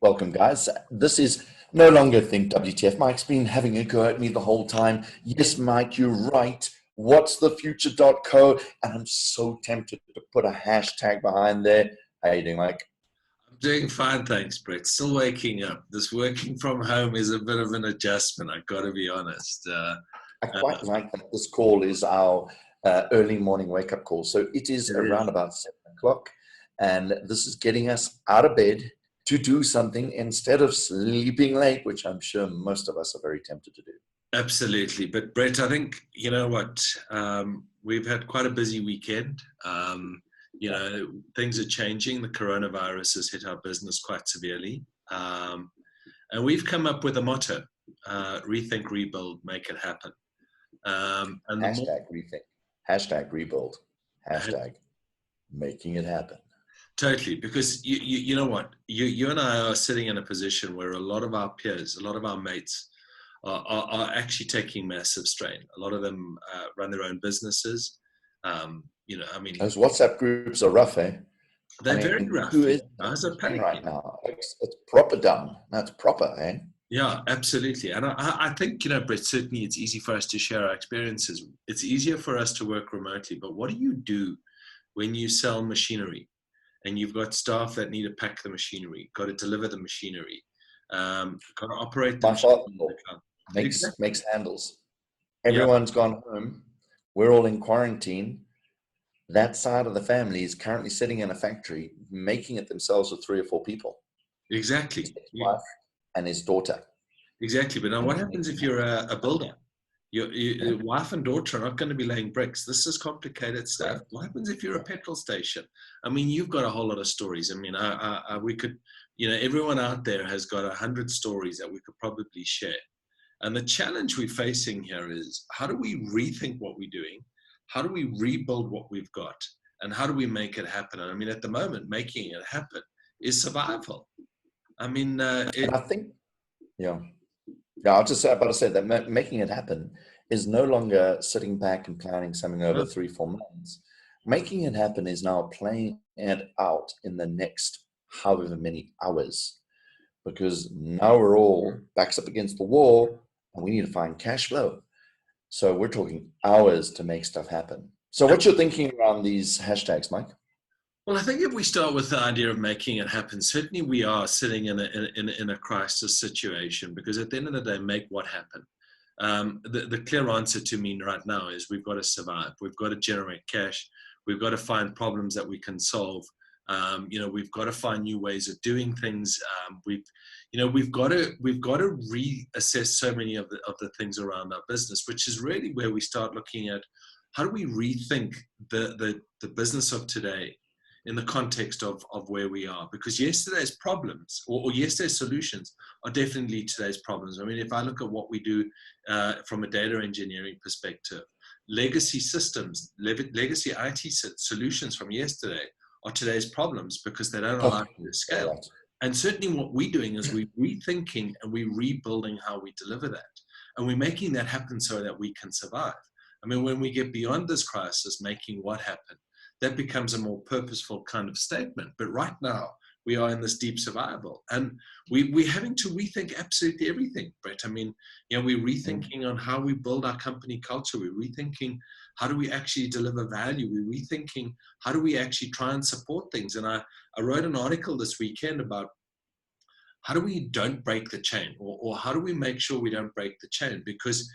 Welcome, guys. This is no longer Think WTF. Mike's been having a go at me the whole time. Yes, Mike, you're right. What's the future.co? And I'm so tempted to put a hashtag behind there. How you doing, Mike? I'm doing fine, thanks, Brett. Still waking up. This working from home is a bit of an adjustment, I've got to be honest. I Uh, quite like that this call is our early morning wake up call. So it is it around is. about 7 o'clock, and this is getting us out of bed to do something instead of sleeping late, which I'm sure most of us are very tempted to do. Absolutely. But Brett, I think, you know what? We've had quite a busy weekend. Things are changing. The coronavirus has hit our business quite severely. And we've come up with a motto, rethink, rebuild, make it happen. And the more Hashtag rethink, hashtag rebuild, hashtag making it happen. Totally, because you know what, you and I are sitting in a position where a lot of our peers, a lot of our mates, are actually taking massive strain. A lot of them run their own businesses. I mean, Those WhatsApp groups are rough, eh? I they're very mean, rough. who is Guys are taking right panicking. now? It's proper dumb. That's proper, eh? Yeah, absolutely. And I think, Brett, certainly it's easy for us to share our experiences. It's easier for us to work remotely. But what do you do when you sell machinery and you've got staff that need to pack the machinery, got to deliver the machinery, got to operate the My machine? father-in-law Exactly. makes handles. Yeah, Everyone's gone home. We're all in quarantine. That side of the family is currently sitting in a factory making it themselves with 3 or 4 people. His exactly. wife and his daughter. Exactly. But now And what they're happens making if you're a it. builder? Yeah, Your wife and daughter are not going to be laying bricks. This is complicated stuff. correct. What happens if you're a Yeah. petrol station? I mean, you've got a whole lot of stories. I mean, we could, everyone out there has got 100 stories that we could probably share. And the challenge we're facing here is how do we rethink what we're doing? How do we rebuild what we've got? And how do we make it happen? And I mean, at the moment, making it happen is survival. I mean, And I think, yeah. Yeah, I was just about to say that making it happen is no longer sitting back and planning something over 3 4 months. Making it happen is now playing it out in the next however many hours, because now we're all backs up against the wall and we need to find cash flow. So we're talking hours to make stuff happen. So what's your thinking around these hashtags, Mike? well, I think if we start with the idea of making it happen, certainly we are sitting in a crisis situation because at the end of the day, make what happen. The clear answer to me right now is we've got to survive. We've got to generate cash. We've got to find problems that we can solve. We've got to find new ways of doing things. We've got to reassess so many of the things around our business, which is really where we start looking at how do we rethink the business of today in the context of where we are, because yesterday's problems or yesterday's solutions are definitely today's problems. I mean, if I look at what we do from a data engineering perspective, legacy systems, legacy IT solutions from yesterday are today's problems because they don't allow Oh, you to so scale. right. And certainly what we're doing is we're rethinking and we're rebuilding how we deliver that. And we're making that happen so that we can survive. I mean, when we get beyond this crisis, making what happen, that becomes a more purposeful kind of statement. But right now, we are in this deep survival. And we're having to rethink absolutely everything, Brett. I mean, we're Mm. rethinking on how we build our company culture. We're rethinking how do we actually deliver value. We're rethinking how do we actually try and support things. And I wrote an article this weekend about how do we don't break the chain, or how do we make sure we don't break the chain? Because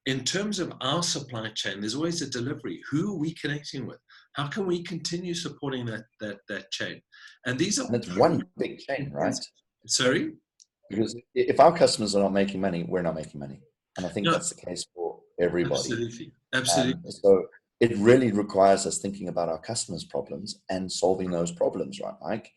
in terms of our supply chain, there's always a delivery. Who are we connecting with? How can we continue supporting that chain? And these are And it's one big chain, right? intense. Sorry? Because if our customers are not making money, we're not making money. And I think No, that's the case for everybody. absolutely. Absolutely. So it really requires us thinking about our customers' problems and solving those problems, right, Mike?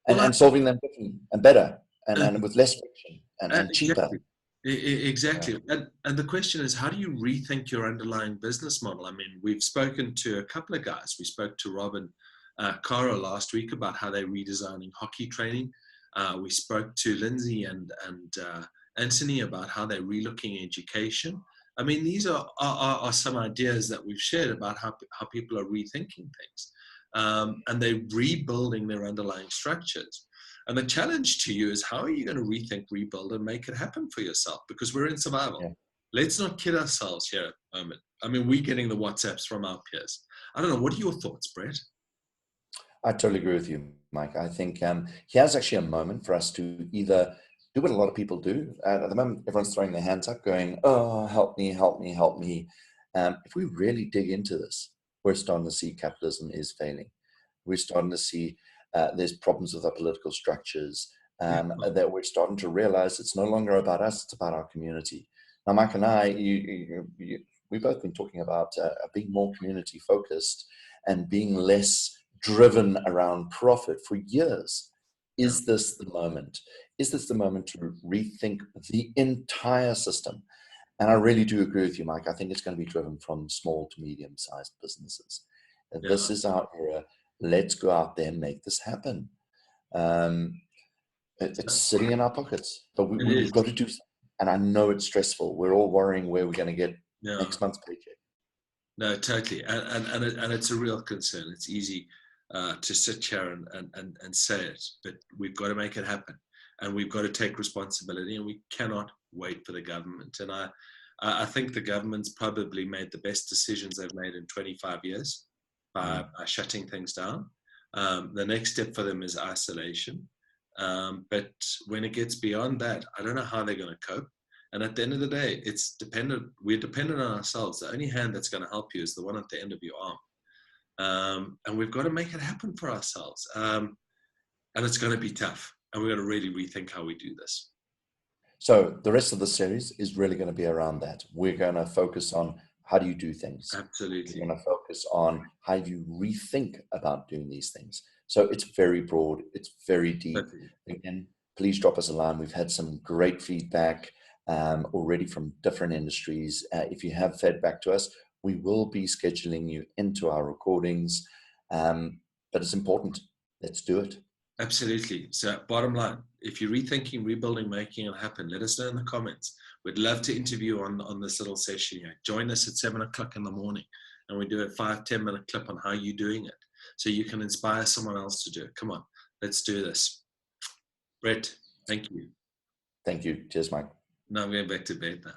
Well, And solving them differently and better and with less friction and cheaper. exactly. Yeah. Exactly. And the question is, how do you rethink your underlying business model? I mean, we've spoken to a couple of guys. We spoke to Robin Caro last week about how they're redesigning hockey training. We spoke to Lindsay and Anthony about how they're relooking education. I mean, these are some ideas that we've shared about how people are rethinking things. And they're rebuilding their underlying structures. And the challenge to you is, how are you going to rethink, rebuild, and make it happen for yourself? Because we're in survival. Yeah. Let's not kid ourselves here at the moment. I mean, we're getting the WhatsApps from our peers. I don't know. What are your thoughts, Brett? I totally agree with you, Mike. I think here's actually a moment for us to either do what a lot of people do. At the moment, everyone's throwing their hands up, going, "Oh, help me, help me, help me." If we really dig into this, we're starting to see capitalism is failing. We're starting to see there's problems with our political structures, Yeah. that we're starting to realize it's no longer about us, it's about our community. Now, Mike and I, we've both been talking about being more community focused and being less driven around profit for years. Is this the moment? Is this the moment to rethink the entire system? And I really do agree with you, Mike. I think it's going to be driven from small to medium-sized businesses. Yeah. This is our era. Let's go out there and make this happen. It's sitting in our pockets, but we've got to do something. And I know it's stressful. We're all worrying where we're going to get next month's paycheck. No, totally. And it's a real concern. It's easy to sit here and say it, but we've got to make it happen. And we've got to take responsibility, and we cannot wait for the government. And I think the government's probably made the best decisions they've made in 25 years by shutting things down. The next step for them is isolation. But when it gets beyond that, I don't know how they're going to cope. And at the end of the day, we're dependent on ourselves. The only hand that's going to help you is the one at the end of your arm. And we've got to make it happen for ourselves. And it's going to be tough. And we've got to really rethink how we do this. So the rest of the series is really going to be around that. We're going to focus on how do you do things. Absolutely. We're going to focus on how do you rethink about doing these things. So it's very broad. It's very deep. Again, please drop us a line. We've had some great feedback already from different industries. If you have fed back to us, we will be scheduling you into our recordings. But it's important. Let's do it. Absolutely. So bottom line, if you're rethinking, rebuilding, making it happen, let us know in the comments. We'd love to interview on this little session here. Join us at 7 o'clock in the morning, and we do a 5-10 minute clip on how you're doing it, so you can inspire someone else to do it. Come on, let's do this. Brett, thank you. Thank you. Cheers, Mike. Now I'm going back to bed now.